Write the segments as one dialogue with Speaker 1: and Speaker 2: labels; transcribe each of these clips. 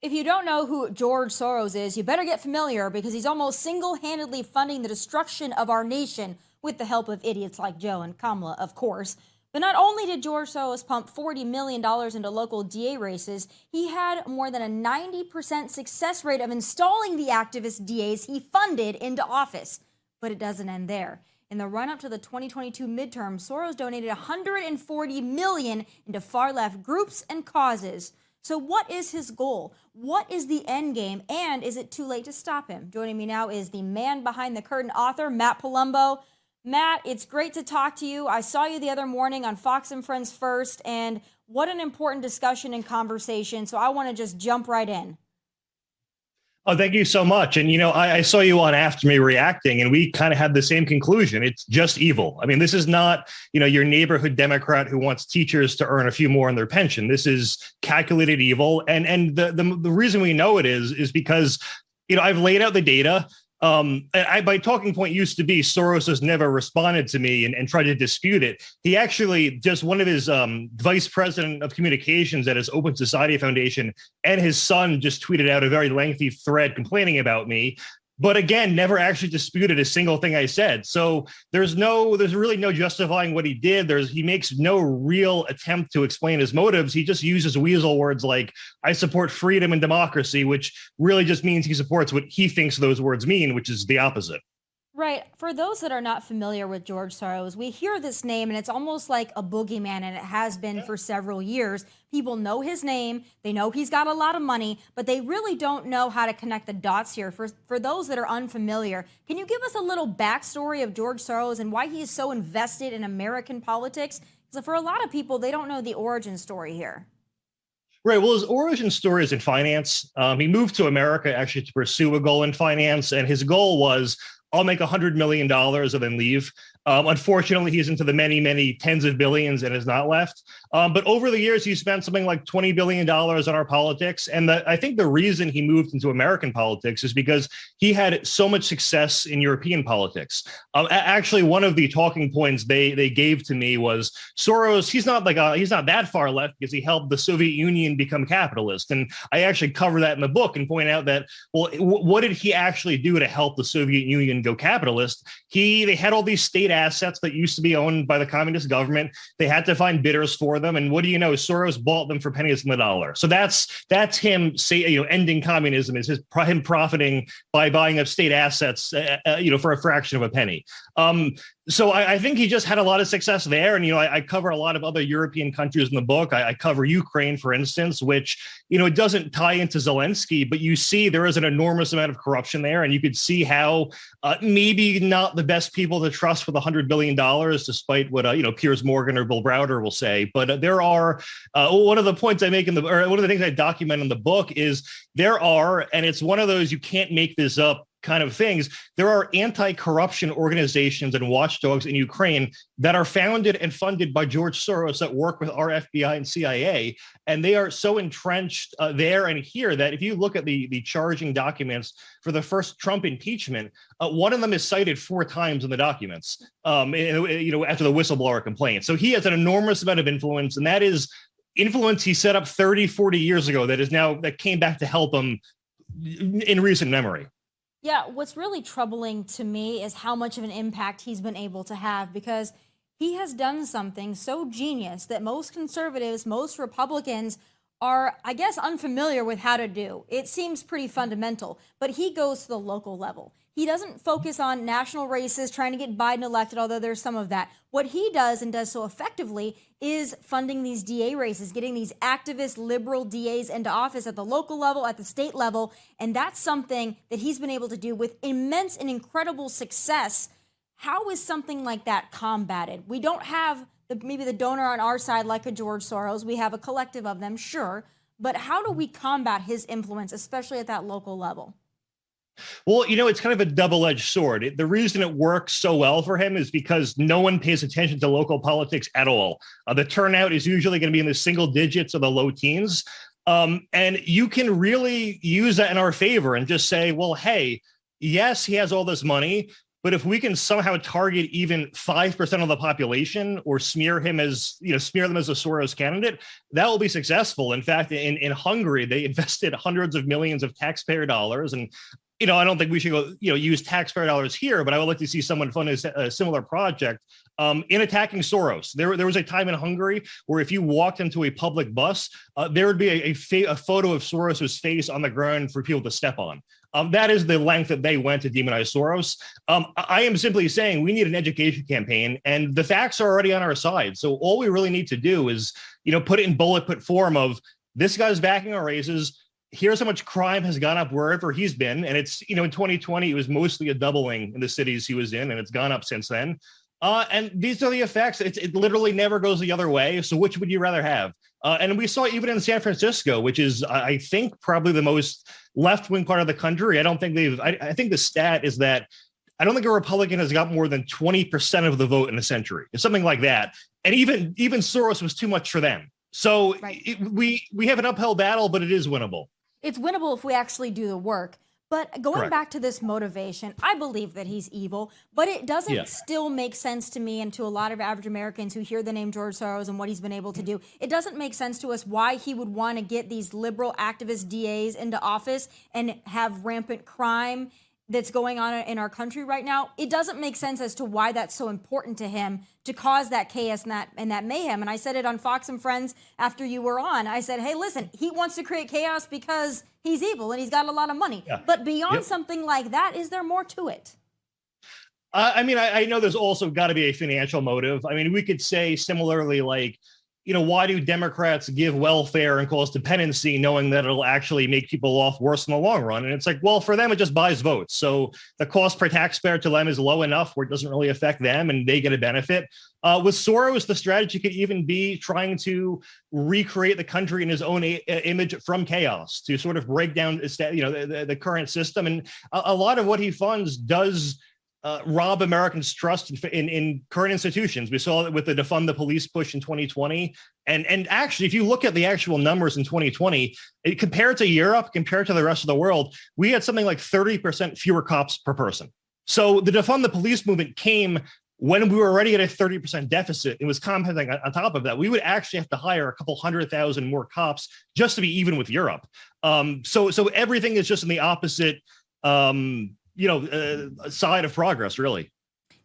Speaker 1: If you don't know who George Soros is, you better get familiar because he's almost single handedly funding the destruction of our nation with the help of idiots like Joe and Kamala, of course. But not only did George Soros pump $40 million into local DA races, he had more than a 90% success rate of installing the activist DAs he funded into office. But it doesn't end there. In the run-up to the 2022 midterms, Soros donated $140 million into far-left groups and causes. So what is his goal? What is the end game? And is it too late to stop him? Joining me now is the man behind the curtain author, Matt Palumbo. Matt, it's great to talk to you. I saw you the other morning on Fox and Friends First, and what an important discussion and conversation. So I want to just jump right in.
Speaker 2: Oh, thank you so much. And, I saw you on After Me reacting, and we kind of had the same conclusion. It's just evil. I mean, this is not, your neighborhood Democrat who wants teachers to earn a few more in their pension. This is calculated evil. And the reason we know it is because, I've laid out the data. My talking point used to be Soros has never responded to me and tried to dispute it. He actually, just one of his vice president of communications at his Open Society Foundation and his son just tweeted out a very lengthy thread complaining about me. But again, never actually disputed a single thing I said. So there's really no justifying what he did. He makes no real attempt to explain his motives. He just uses weasel words like, I support freedom and democracy, which really just means he supports what he thinks those words mean, which is the opposite.
Speaker 1: Right. For those that are not familiar with George Soros, we hear this name and it's almost like a boogeyman, and it has been for several years. People know his name, they know he's got a lot of money, but they really don't know how to connect the dots here. For those that are unfamiliar, can you give us a little backstory of George Soros and why he is so invested in American politics? Because for a lot of people, they don't know the origin story here.
Speaker 2: Right. Well, his origin story is in finance. He moved to America actually to pursue a goal in finance, and his goal was, I'll make $100 million and then leave. Unfortunately, he's into the many, many tens of billions and has not left. But over the years, he spent something like $20 billion on our politics. And I think the reason he moved into American politics is because he had so much success in European politics. Actually, one of the talking points they gave to me was Soros, he's not that far left because he helped the Soviet Union become capitalist. And I actually cover that in the book and point out that, well, what did he actually do to help the Soviet Union go capitalist? They had all these state assets that used to be owned by the communist government. They had to find bidders for them. And what do you know? Soros bought them for pennies on the dollar. So that's him ending communism is him profiting by buying up state assets, for a fraction of a penny. So I think he just had a lot of success there. And, I cover a lot of other European countries in the book. I cover Ukraine, for instance, which, it doesn't tie into Zelensky, but you see there is an enormous amount of corruption there. And you could see how maybe not the best people to trust with $100 billion, despite what, Piers Morgan or Bill Browder will say. But there are one of the points I make or one of the things I document in the book is and it's one of those, you can't make this up kind of things. There are anti-corruption organizations and watchdogs in Ukraine that are founded and funded by George Soros that work with our FBI and CIA. And they are so entrenched there and here that if you look at the charging documents for the first Trump impeachment, one of them is cited 4 times in the documents, after the whistleblower complaint. So he has an enormous amount of influence, and that is influence he set up 30, 40 years ago that came back to help him in recent memory.
Speaker 1: Yeah, what's really troubling to me is how much of an impact he's been able to have, because he has done something so genius that most conservatives, most Republicans are, I guess, unfamiliar with how to do. It seems pretty fundamental, but he goes to the local level. He doesn't focus on national races trying to get Biden elected, although there's some of that. What he does, and does so effectively, is funding these DA races, getting these activist liberal DAs into office at the local level, at the state level. And that's something that he's been able to do with immense and incredible success. How is something like that combated? We don't have maybe the donor on our side like a George Soros. We have a collective of them, sure. But how do we combat his influence, especially at that local level?
Speaker 2: Well, it's kind of a double-edged sword. The reason it works so well for him is because no one pays attention to local politics at all. The turnout is usually going to be in the single digits or the low teens. And you can really use that in our favor and just say, well, hey, yes, he has all this money. But if we can somehow target even 5% of the population or smear them as a Soros candidate, that will be successful. In fact, in Hungary, they invested hundreds of millions of taxpayer dollars. And I don't think we should go, use taxpayer dollars here, but I would like to see someone fund a similar project in attacking Soros. There was a time in Hungary where if you walked into a public bus, there would be a photo of Soros's face on the ground for people to step on. That is the length that they went to demonize Soros. I am simply saying we need an education campaign, and the facts are already on our side. So all we really need to do is, put it in bullet form of this guy's backing our races. Here's how much crime has gone up wherever he's been. And it's, in 2020, it was mostly a doubling in the cities he was in, and it's gone up since then. And these are the effects. It literally never goes the other way. So which would you rather have? And we saw even in San Francisco, which is, I think, probably the most left-wing part of the country. I think the stat is that I don't think a Republican has got more than 20% of the vote in a century. It's something like that. And even Soros was too much for them. So right. We have an uphill battle, but it is winnable.
Speaker 1: It's winnable if we actually do the work. But going
Speaker 2: Correct.
Speaker 1: back to this motivation, I believe that he's evil, but it doesn't still make sense to me and to a lot of average Americans who hear the name George Soros and what he's been able to do. It doesn't make sense to us why he would want to get these liberal activist DAs into office and have rampant crime that's going on in our country right now. It doesn't make sense as to why that's so important to him to cause that chaos and that mayhem. And I said it on Fox and Friends after you were on. I said, hey, listen, he wants to create chaos because he's evil and he's got a lot of money. Yeah. But beyond something like that, is there more to it?
Speaker 2: I know there's also got to be a financial motive. We could say similarly, like, why do Democrats give welfare and cause dependency knowing that it'll actually make people off worse in the long run? And it's like, well, for them, it just buys votes. So the cost per taxpayer to them is low enough where it doesn't really affect them and they get a benefit. With Soros, the strategy could even be trying to recreate the country in his own image from chaos to sort of break down, the current system. And a lot of what he funds does rob Americans' trust in current institutions. We saw it with the defund the police push in 2020. And actually, if you look at the actual numbers in 2020, compared to Europe, compared to the rest of the world, we had something like 30% fewer cops per person. So the defund the police movement came when we were already at a 30% deficit. It was compounding on top of that. We would actually have to hire a couple 100,000 more cops just to be even with Europe. So everything is just in the opposite side of progress, really.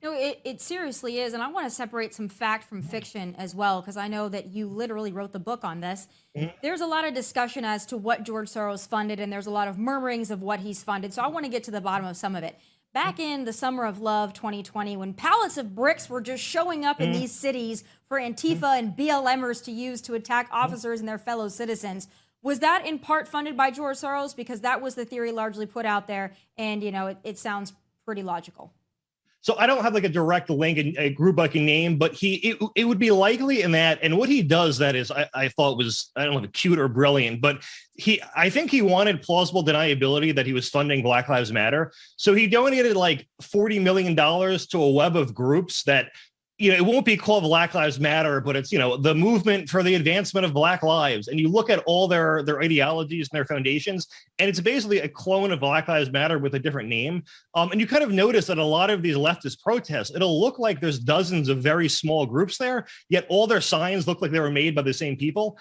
Speaker 1: No, it seriously is. And I want to separate some fact from fiction as well, because I know that you literally wrote the book on this. Mm-hmm. There's a lot of discussion as to what George Soros funded, and there's a lot of murmurings of what he's funded. So I want to get to the bottom of some of it. Back in the summer of love 2020, when pallets of bricks were just showing up in these cities for Antifa and BLMers to use to attack officers and their fellow citizens, was that in part funded by George Soros? Because that was the theory largely put out there, and it sounds pretty logical.
Speaker 2: So I don't have like a direct link and a group I can name, but it would be likely in that. And what he does that is I thought was, I don't know if cute or brilliant, but I think he wanted plausible deniability that he was funding Black Lives Matter. So he donated like $40 million to a web of groups that, it won't be called Black Lives Matter, but it's, the movement for the advancement of Black lives. And you look at all their ideologies and their foundations, and it's basically a clone of Black Lives Matter with a different name. And you kind of notice that a lot of these leftist protests, it'll look like there's dozens of very small groups there, yet all their signs look like they were made by the same people.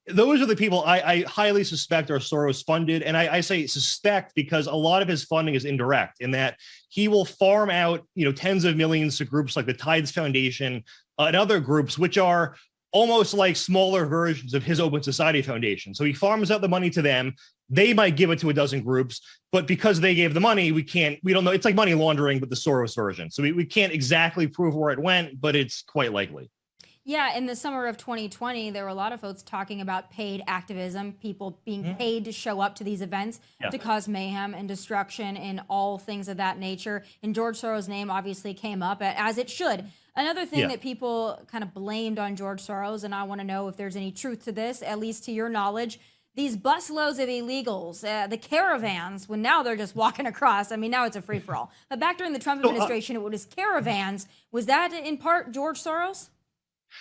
Speaker 2: Those are the people I highly suspect are Soros funded. And I say suspect because a lot of his funding is indirect in that he will farm out, tens of millions to groups like the Tides Foundation and other groups, which are almost like smaller versions of his Open Society Foundation. So he farms out the money to them. They might give it to a dozen groups, but because they gave the money, we don't know. It's like money laundering, but the Soros version. So we can't exactly prove where it went, but it's quite likely.
Speaker 1: Yeah, in the summer of 2020, there were a lot of folks talking about paid activism, people being paid to show up to these events to cause mayhem and destruction and all things of that nature. And George Soros' name obviously came up, as it should. Another thing that people kind of blamed on George Soros, and I want to know if there's any truth to this, at least to your knowledge, these busloads of illegals, the caravans, when now they're just walking across. Now it's a free-for-all. But back during the Trump administration, it was caravans. Was that in part George Soros?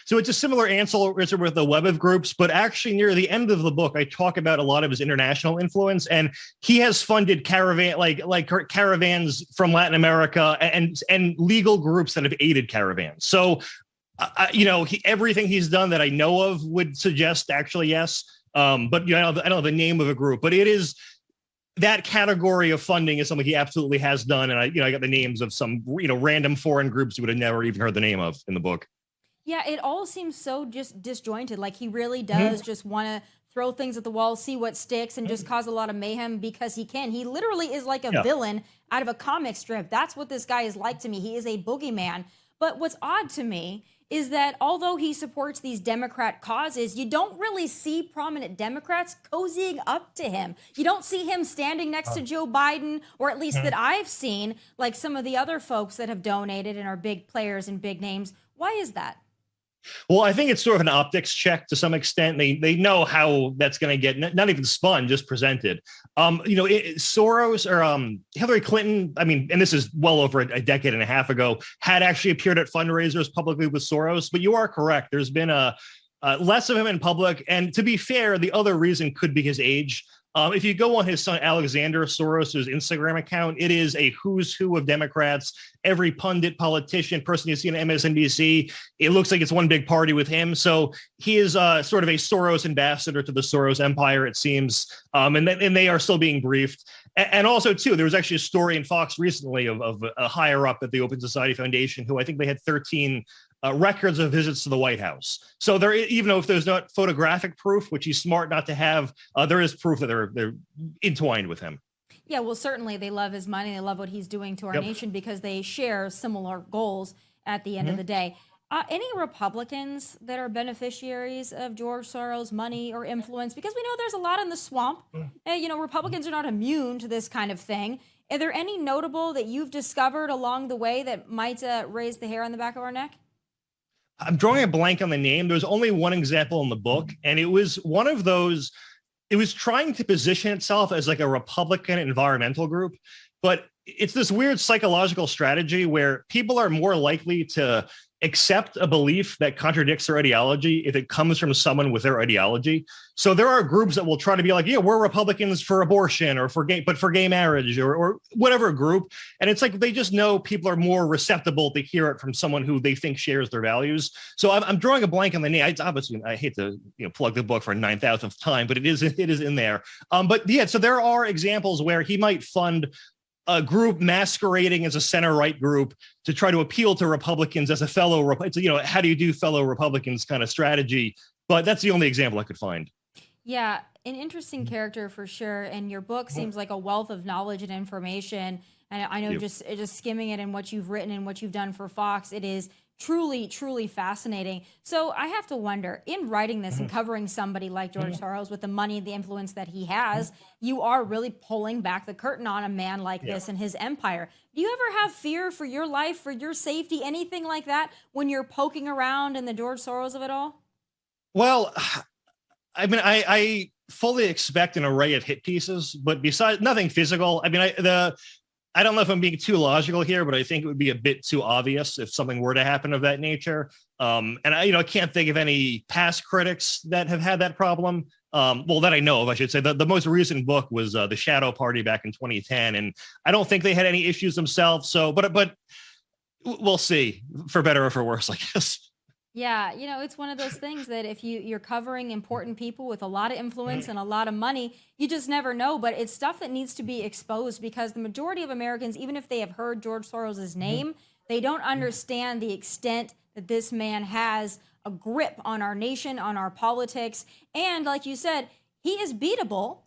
Speaker 2: So it's a similar answer with the web of groups, but actually near the end of the book, I talk about a lot of his international influence, and he has funded caravans from Latin America and legal groups that have aided caravans. So, everything he's done that I know of would suggest actually yes. But I don't know the name of a group, but it is that category of funding is something he absolutely has done. And I got the names of some random foreign groups you would have never even heard the name of in the book.
Speaker 1: Yeah, it all seems so just disjointed. Like he really does just want to throw things at the wall, see what sticks, and just cause a lot of mayhem because he can. He literally is like a villain out of a comic strip. That's what this guy is like to me. He is a boogeyman. But what's odd to me is that although he supports these Democrat causes, you don't really see prominent Democrats cozying up to him. You don't see him standing next to Joe Biden, or at least that I've seen, like some of the other folks that have donated and are big players and big names. Why is that?
Speaker 2: Well, I think it's sort of an optics check to some extent. They know how that's going to get not even spun, just presented. Soros or Hillary Clinton, and this is well over a decade and a half ago, had actually appeared at fundraisers publicly with Soros. But you are correct. There's been less of him in public. And to be fair, the other reason could be his age. If you go on his son Alexander Soros's Instagram account, it is a who's who of Democrats. Every pundit, politician, person you see on MSNBC, it looks like it's one big party with him. So he is sort of a Soros ambassador to the Soros empire, it seems. And they are still being briefed. And also, too, there was actually a story in Fox recently of a higher up at the Open Society Foundation who I think they had 13 records of visits to the White House. So there, even though if there's not photographic proof, which he's smart not to have, there is proof that they're entwined with him.
Speaker 1: Yeah, well, certainly they love his money. They love what he's doing to our nation because they share similar goals at the end of the day. Any Republicans that are beneficiaries of George Soros' money or influence? Because we know there's a lot in the swamp. Republicans are not immune to this kind of thing. Are there any notable that you've discovered along the way that might raise the hair on the back of our neck?
Speaker 2: I'm drawing a blank on the name. There's only one example in the book, and it was one of those. It was trying to position itself as like a Republican environmental group, but it's this weird psychological strategy where people are more likely to accept a belief that contradicts their ideology if it comes from someone with their ideology. So there are groups that will try to be like, yeah, we're Republicans for abortion or for gay marriage or whatever group. And it's like they just know people are more receptible to hear it from someone who they think shares their values. So I'm drawing a blank on the name. Obviously, I hate to plug the book for a 9,000th time, but it is in there. But yeah, so there are examples where he might fund a group masquerading as a center-right group to try to appeal to Republicans as a fellow, how do you do fellow Republicans kind of strategy. But that's the only example I could find.
Speaker 1: Yeah, an interesting character for sure. And your book seems like a wealth of knowledge and information. And I know just skimming it and what you've written and what you've done for Fox, it is truly, truly fascinating. So I have to wonder, in writing this and covering somebody like George Soros with the money, the influence that he has, you are really pulling back the curtain on a man like this and his empire. Do you ever have fear for your life, for your safety, anything like that when you're poking around in the George Soros of it all?
Speaker 2: Well, I fully expect an array of hit pieces, but besides nothing physical. I don't know if I'm being too logical here, but I think it would be a bit too obvious if something were to happen of that nature. And I can't think of any past critics that have had that problem. That I know of, I should say. The most recent book was The Shadow Party back in 2010, and I don't think they had any issues themselves. So, but we'll see, for better or for worse, I guess.
Speaker 1: Yeah, it's one of those things that if you're covering important people with a lot of influence and a lot of money, you just never know. But it's stuff that needs to be exposed because the majority of Americans, even if they have heard George Soros' name, they don't understand the extent that this man has a grip on our nation, on our politics. And like you said, he is beatable.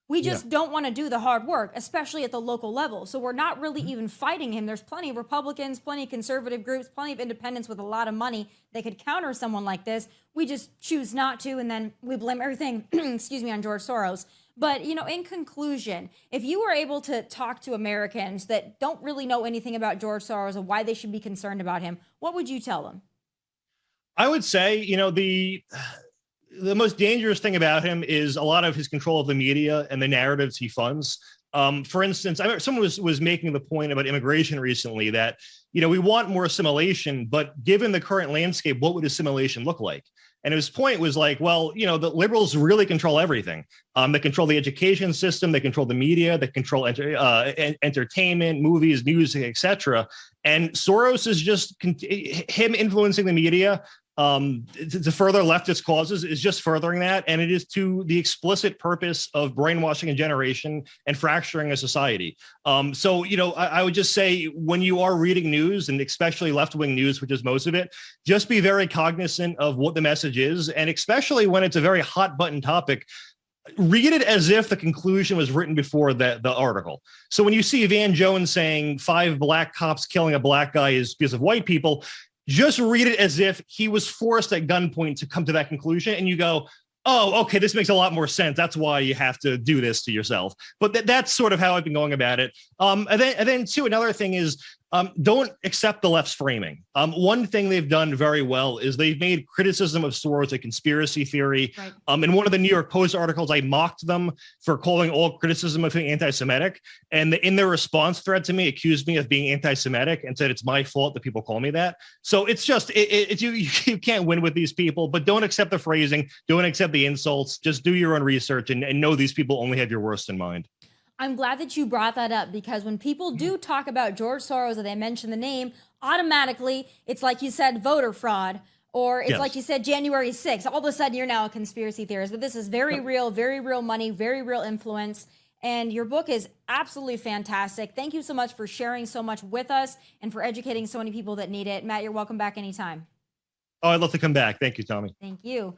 Speaker 1: We just don't want to do the hard work, especially at the local level. So we're not really even fighting him. There's plenty of Republicans, plenty of conservative groups, plenty of independents with a lot of money that could counter someone like this. We just choose not to, and then we blame everything, excuse me, on George Soros. But, in conclusion, if you were able to talk to Americans that don't really know anything about George Soros or why they should be concerned about him, what would you tell them?
Speaker 2: I would say, the most dangerous thing about him is a lot of his control of the media and the narratives he funds. For instance, I remember someone was making the point about immigration recently that we want more assimilation, but given the current landscape, what would assimilation look like? And his point was like, well, the liberals really control everything. They control the education system, they control the media, they control entertainment, movies, news, etc. And Soros is just him influencing the media to further leftist causes is just furthering that. And it is to the explicit purpose of brainwashing a generation and fracturing a society. So, I would just say when you are reading news, and especially left-wing news, which is most of it, just be very cognizant of what the message is. And especially when it's a very hot button topic, read it as if the conclusion was written before the article. So when you see Van Jones saying 5 black cops killing a black guy is because of white people, just read it as if he was forced at gunpoint to come to that conclusion. And you go, oh, okay, this makes a lot more sense. That's why you have to do this to yourself. But that's sort of how I've been going about it. And then too, another thing is, don't accept the left's framing. One thing they've done very well is they've made criticism of Soros a conspiracy theory. Right. In one of the New York Post articles, I mocked them for calling all criticism of him anti-Semitic. And in their response thread to me, accused me of being anti-Semitic and said it's my fault that people call me that. So it's just, you can't win with these people, but don't accept the phrasing. Don't accept the insults. Just do your own research and know these people only have your worst in mind.
Speaker 1: I'm glad that you brought that up, because when people do talk about George Soros or they mention the name, automatically it's like you said, voter fraud, or it's like you said, January 6th. All of a sudden you're now a conspiracy theorist. But this is very real money, very real influence. And your book is absolutely fantastic. Thank you so much for sharing so much with us and for educating so many people that need it. Matt, you're welcome back anytime.
Speaker 2: Oh, I'd love to come back. Thank you, Tommy.
Speaker 1: Thank you.